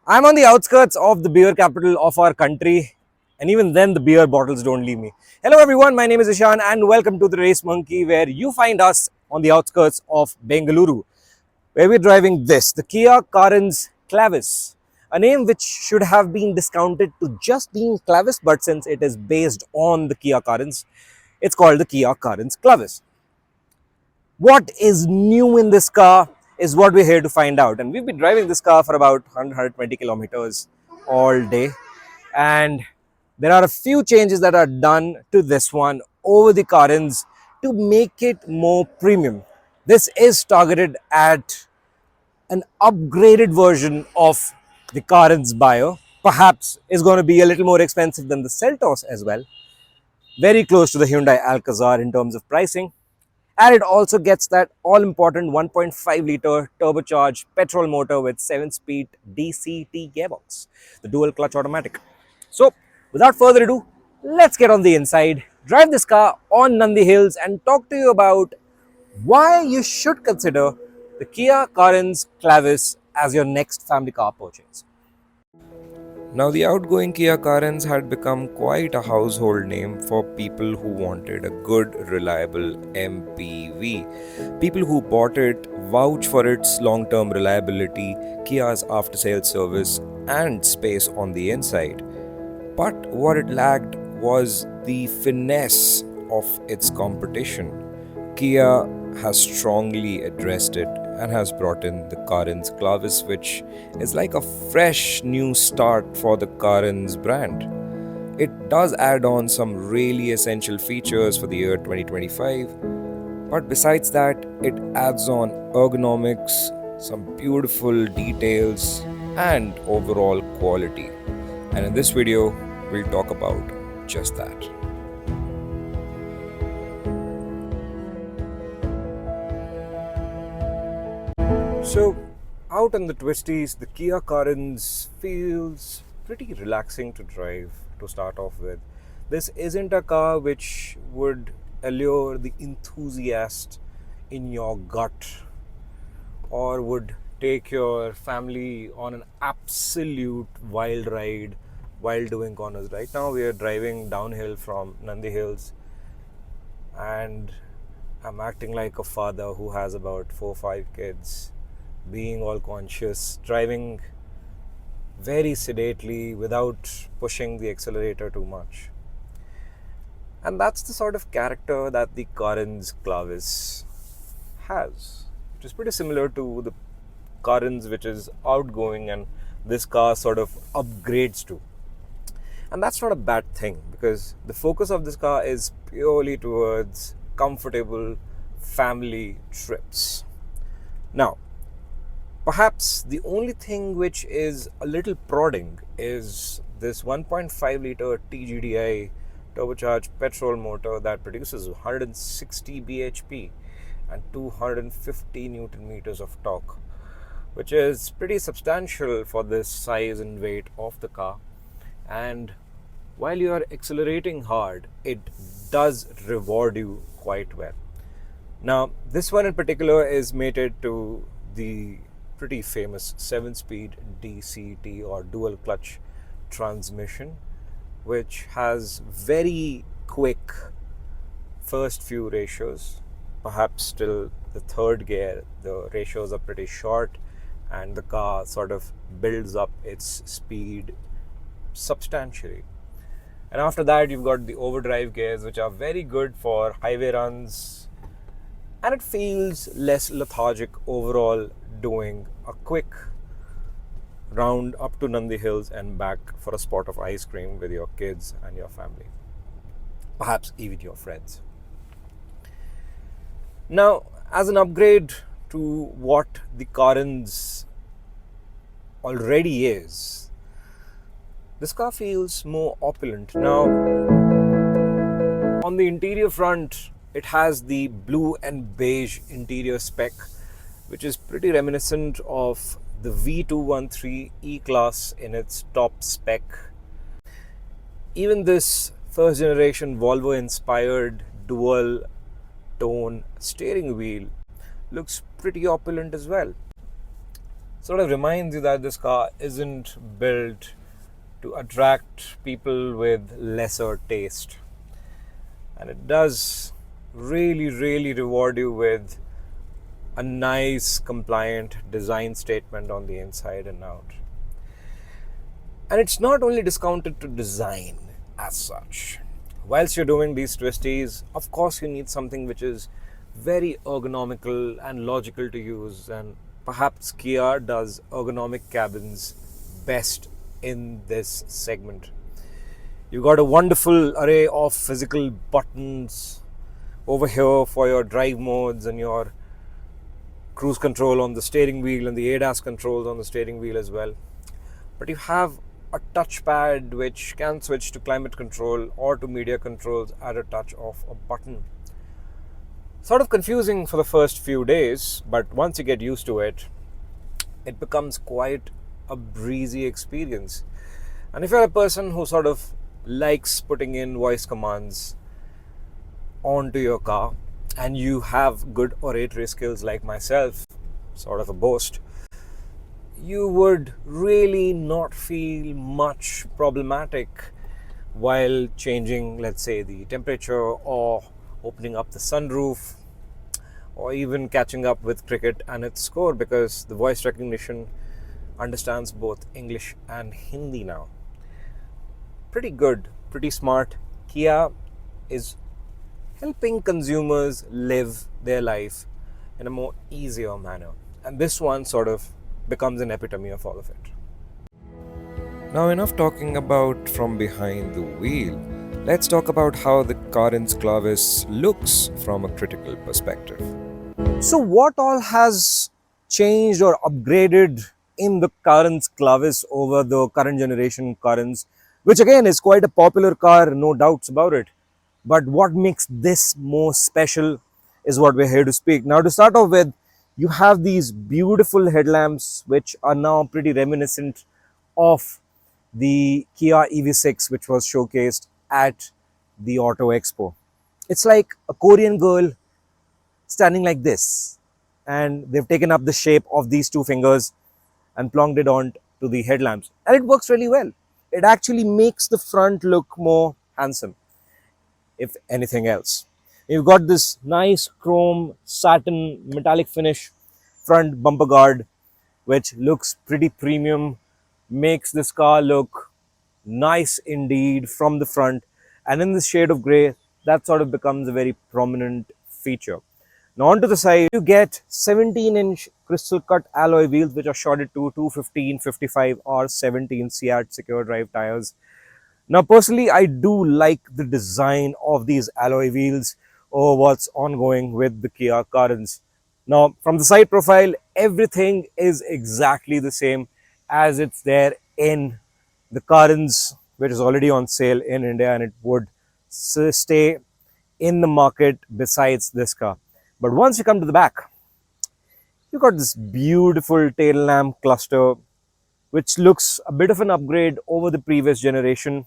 I'm on the outskirts of the beer capital of our country, and even then, the beer bottles don't leave me. Hello, everyone. My name is Ishan, and welcome to the Race Monkey, where you find us on the outskirts of Bengaluru, where we're driving this, the Kia Carens Clavis, a name which should have been discounted to just being Clavis, but since it is based on the Kia Carens, it's called the Kia Carens Clavis. What is new in this car is what we're here to find out. And we've been driving this car for about 120 kilometers all day. And there are a few changes that are done to this one over the Carens to make it more premium. This is targeted at an upgraded version of the Carens Bio. Perhaps is going to be a little more expensive than the Seltos as well. Very close to the Hyundai Alcazar in terms of pricing. And it also gets that all-important 1.5 litre turbocharged petrol motor with 7-speed DCT gearbox, the dual clutch automatic. So, without further ado, let's get on the inside, drive this car on Nandi Hills and talk to you about why you should consider the Kia Carens Clavis as your next family car purchase. Now, the outgoing Kia Carens had become quite a household name for people who wanted a good, reliable MPV. People who bought it vouch for its long term reliability, Kia's after sales service, and space on the inside. But what it lacked was the finesse of its competition. Kia has strongly addressed it and has brought in the Carens Clavis, which is like a fresh new start for the Carens brand. It does add on some really essential features for the year 2025, but besides that, it adds on ergonomics, some beautiful details, and overall quality. And in this video, we'll talk about just that. So, out on the Twisties, the Kia Carens feels pretty relaxing to drive to start off with. This isn't a car which would allure the enthusiast in your gut or would take your family on an absolute wild ride while doing corners. Right now, we are driving downhill from Nandi Hills, and I'm acting like a father who has about 4 or 5 kids, being all conscious, driving very sedately without pushing the accelerator too much. And that's the sort of character that the Carens Clavis has, which is pretty similar to the Carens which is outgoing and this car sort of upgrades to. And that's not a bad thing, because the focus of this car is purely towards comfortable family trips. Now, perhaps the only thing which is a little prodding is this 1.5 litre L T-GDi turbocharged petrol motor that produces 160 bhp and 250 Newton meters of torque, which is pretty substantial for this size and weight of the car. And while you are accelerating hard, it does reward you quite well. Now, this one in particular is mated to the pretty famous 7-speed DCT or dual clutch transmission, which has very quick first few ratios. Perhaps till the third gear, the ratios are pretty short and the car sort of builds up its speed substantially. And after that, you've got the overdrive gears, which are very good for highway runs, and it feels less lethargic overall doing a quick round up to Nandi Hills and back for a spot of ice cream with your kids and your family, perhaps even your friends. Now, as an upgrade to what the Carens already is, this car feels more opulent. Now, on the interior front, it has the blue and beige interior spec, which is pretty reminiscent of the V213 E-Class in its top spec. Even this first generation Volvo inspired dual tone steering wheel looks pretty opulent as well. sort of reminds you that this car isn't built to attract people with lesser taste. And it does really reward you with a nice, compliant design statement on the inside and out. And it's not only discounted to design as such. Whilst you're doing these twisties, of course, you need something which is very ergonomical and logical to use, and perhaps Kia does ergonomic cabins best in this segment. You got a wonderful array of physical buttons over here for your drive modes and your cruise control on the steering wheel and the ADAS controls on the steering wheel as well. But you have a touchpad which can switch to climate control or to media controls at a touch of a button. Sort of confusing for the first few days, but once you get used to it, it becomes quite a breezy experience. And if you're a person who sort of likes putting in voice commands onto your car and you have good oratory skills like myself, sort of a boast, you would really not feel much problematic while changing, let's say, the temperature or opening up the sunroof or even catching up with cricket and its score, because the voice recognition understands both English and Hindi now. Pretty good, pretty smart. Kia is helping consumers live their life in a more easier manner. And this one sort of becomes an epitome of all of it. Now, enough talking about from behind the wheel. Let's talk about how the Carens Clavis looks from a critical perspective. So what all has changed or upgraded in the Carens Clavis over the current generation Carens, which again is quite a popular car, no doubts about it. But what makes this more special is what we're here to speak. Now, to start off with, you have these beautiful headlamps which are now pretty reminiscent of the Kia EV6 which was showcased at the Auto Expo. It's like a Korean girl standing like this, and they've taken up the shape of these two fingers and plonked it on to the headlamps, and it works really well. It actually makes the front look more handsome, if anything else. You've got this nice chrome satin metallic finish front bumper guard which looks pretty premium, makes this car look nice indeed from the front, and in this shade of grey that sort of becomes a very prominent feature. Now onto the side, you get 17-inch crystal cut alloy wheels which are shorted to 215, 55 or 17 Seat Secure Drive tires. Now personally, I do like the design of these alloy wheels over what's ongoing with the Kia Carens. Now from the side profile, everything is exactly the same as it's there in the Carens, which is already on sale in India, and it would stay in the market besides this car. But once you come to the back, you got this beautiful tail lamp cluster which looks a bit of an upgrade over the previous generation.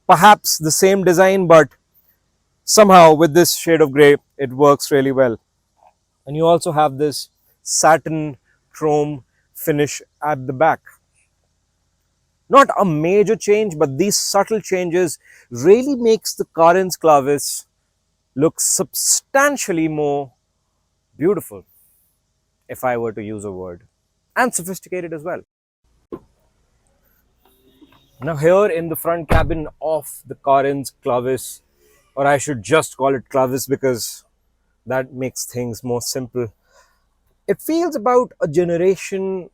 Perhaps the same design, but somehow with this shade of grey it works really well. And you also have this satin chrome finish at the back. Not a major change, but these subtle changes really makes the Carens Clavis look substantially more beautiful, if I were to use a word, and sophisticated as well. Now here in the front cabin of the Carens Clavis, or I should just call it Clavis because that makes things more simple, it feels about a generation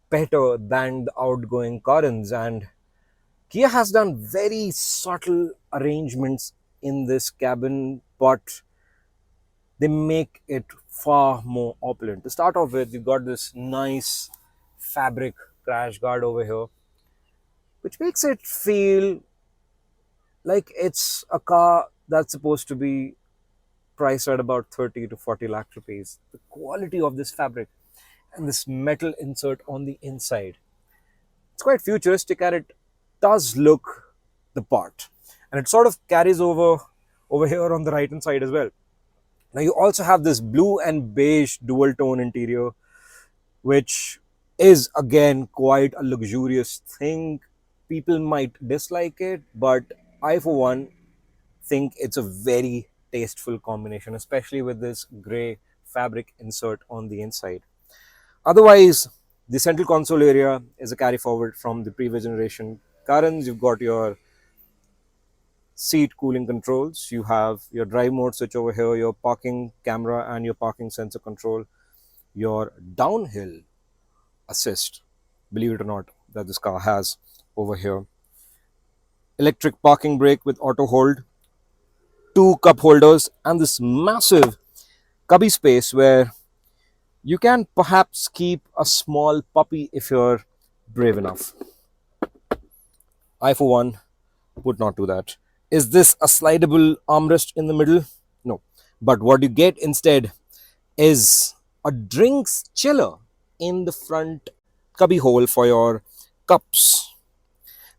better than the outgoing Carens, and Kia has done very subtle arrangements in this cabin, but they make it far more opulent. To start off with, you've got this nice fabric crash guard over here, which makes it feel like it's a car that's supposed to be priced at about 30 to 40 lakh rupees. The quality of this fabric and this metal insert on the inside, it's quite futuristic, and it does look the part, and it sort of carries over here on the right hand side as well. Now you also have this blue and beige dual tone interior which is again quite a luxurious thing. People might dislike it, but I, for one, think it's a very tasteful combination, especially with this gray fabric insert on the inside. Otherwise, the central console area is a carry forward from the previous generation Carens. You've got your seat cooling controls, you have your drive mode switch over here, your parking camera and your parking sensor control, your downhill assist, believe it or not, that this car has over here, electric parking brake with auto hold, two cup holders, and this massive cubby space where you can perhaps keep a small puppy if you're brave enough. I, for one, would not do that. Is this a slidable armrest in the middle? No. But what you get instead is a drinks chiller in the front cubby hole for your cups.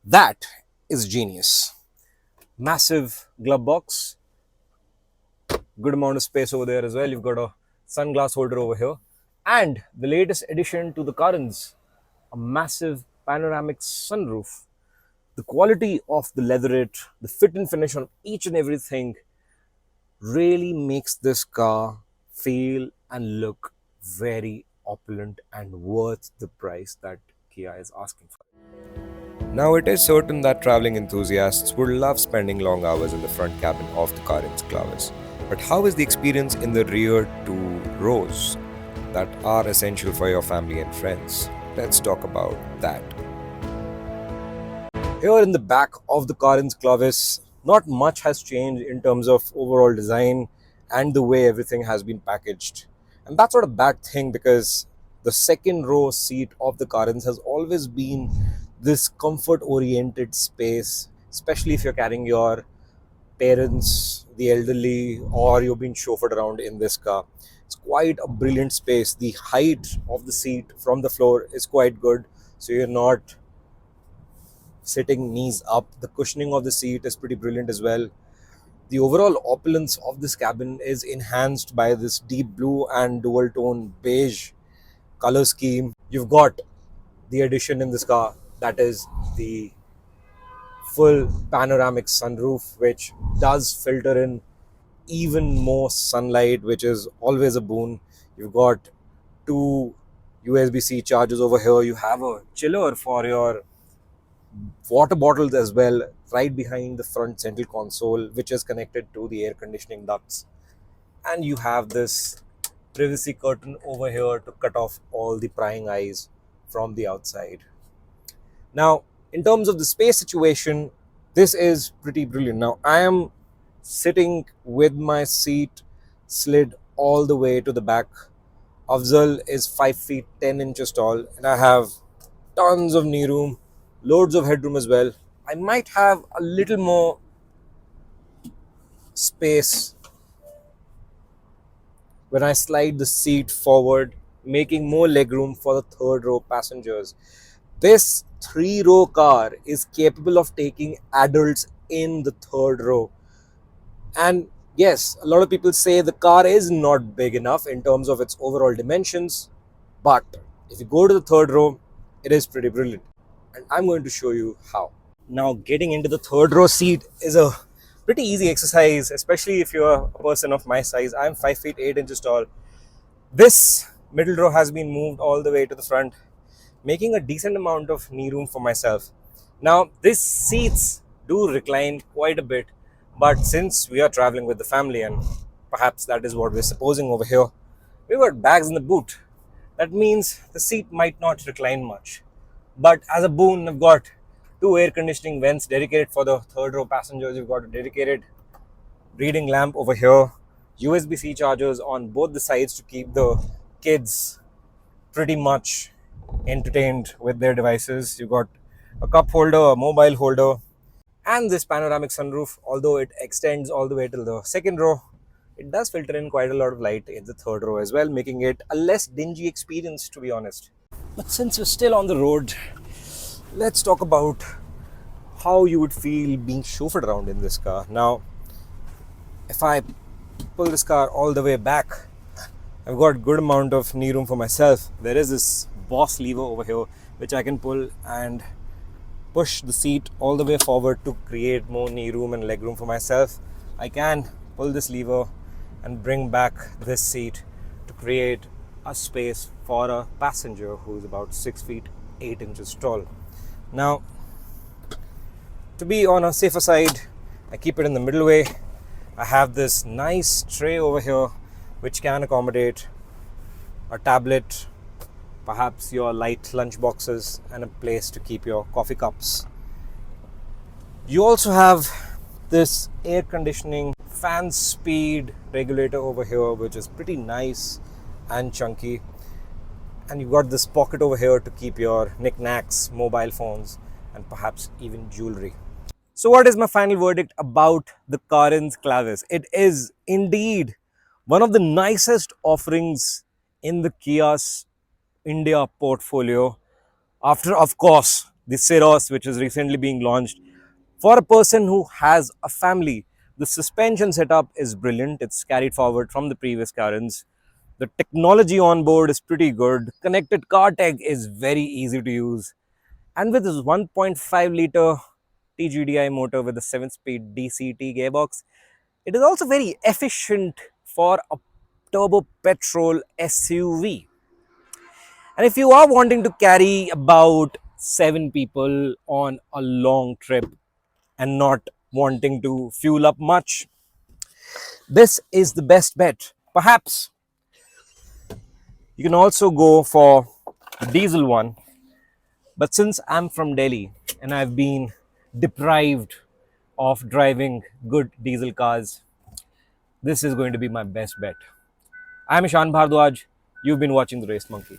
That is genius. Massive glove box, good amount of space over there as well. You've got a sunglass holder over here. And the latest addition to the Carens, a massive panoramic sunroof. The quality of the leatherette, the fit and finish on each and everything really makes this car feel and look very opulent and worth the price that Kia is asking for. Now, it is certain that traveling enthusiasts would love spending long hours in the front cabin of the Carens Clavis. But how is the experience in the rear two rows that are essential for your family and friends? Let's talk about that. Here in the back of the Carens Clavis, not much has changed in terms of overall design and the way everything has been packaged. And that's not a bad thing, because the second row seat of the Carens has always been this comfort oriented space, especially if you're carrying your parents, the elderly, or you're being chauffeured around in this car. It's quite a brilliant space. The height of the seat from the floor is quite good, so you're not sitting knees up. The cushioning of the seat is pretty brilliant as well. The overall opulence of this cabin is enhanced by this deep blue and dual tone beige color scheme. You've got the addition in this car, that is the full panoramic sunroof, which does filter in even more sunlight, which is always a boon. You've got two USB-C chargers over here. You have a chiller for your water bottles as well, right behind the front central console, which is connected to the air conditioning ducts. And you have this privacy curtain over here to cut off all the prying eyes from the outside. Now, in terms of the space situation, this is pretty brilliant. Now, I am sitting with my seat slid all the way to the back. Afzal is 5 feet 10 inches tall, and I have tons of knee room, loads of headroom as well. I might have a little more space when I slide the seat forward, making more legroom for the third row passengers. This 3-row car is capable of taking adults in the third row. And yes, a lot of people say the car is not big enough in terms of its overall dimensions, but if you go to the third row, it is pretty brilliant. And I'm going to show you how. Now, getting into the third row seat is a pretty easy exercise, especially if you're a person of my size. I'm 5 feet 8 inches tall. This middle row has been moved all the way to the front, making a decent amount of knee room for myself. Now, these seats do recline quite a bit, but since we are traveling with the family, and perhaps that is what we're supposing over here, we've got bags in the boot. That means the seat might not recline much. But as a boon, I've got two air conditioning vents dedicated for the third row passengers. You've got a dedicated reading lamp over here, USB-C chargers on both the sides to keep the kids pretty much entertained with their devices. You've got a cup holder, a mobile holder, and this panoramic sunroof. Although it extends all the way till the second row, it does filter in quite a lot of light in the third row as well, making it a less dingy experience, to be honest. But since we're still on the road, let's talk about how you would feel being chauffeured around in this car. Now, if I pull this car all the way back, I've got good amount of knee room for myself. There is this boss lever over here, which I can pull and push the seat all the way forward to create more knee room and leg room for myself. I can pull this lever and bring back this seat to create a space for a passenger who's about 6 feet 8 inches tall. Now, to be on a safer side, I keep it in the middle way. I have this nice tray over here which can accommodate a tablet, perhaps your light lunch boxes, and a place to keep your coffee cups. You also have this air conditioning fan speed regulator over here, which is pretty nice and chunky. And you've got this pocket over here to keep your knickknacks, mobile phones, and perhaps even jewelry. So what is my final verdict about the Carens Clavis? It is indeed one of the nicest offerings in the Kia's India portfolio, after of course the Ceros, which is recently being launched. For a person who has a family, the suspension setup is brilliant. It's carried forward from the previous Carens. The technology on board is pretty good. Connected car tech is very easy to use. And with this 1.5 liter T-GDi motor with a 7-speed DCT gearbox, it is also very efficient for a turbo petrol SUV. And if you are wanting to carry about 7 people on a long trip and not wanting to fuel up much, this is the best bet. Perhaps you can also go for the diesel one, but since I'm from Delhi and I've been deprived of driving good diesel cars, this is going to be my best bet. I'm Ishan Bhardwaj. You've been watching The Race Monkey.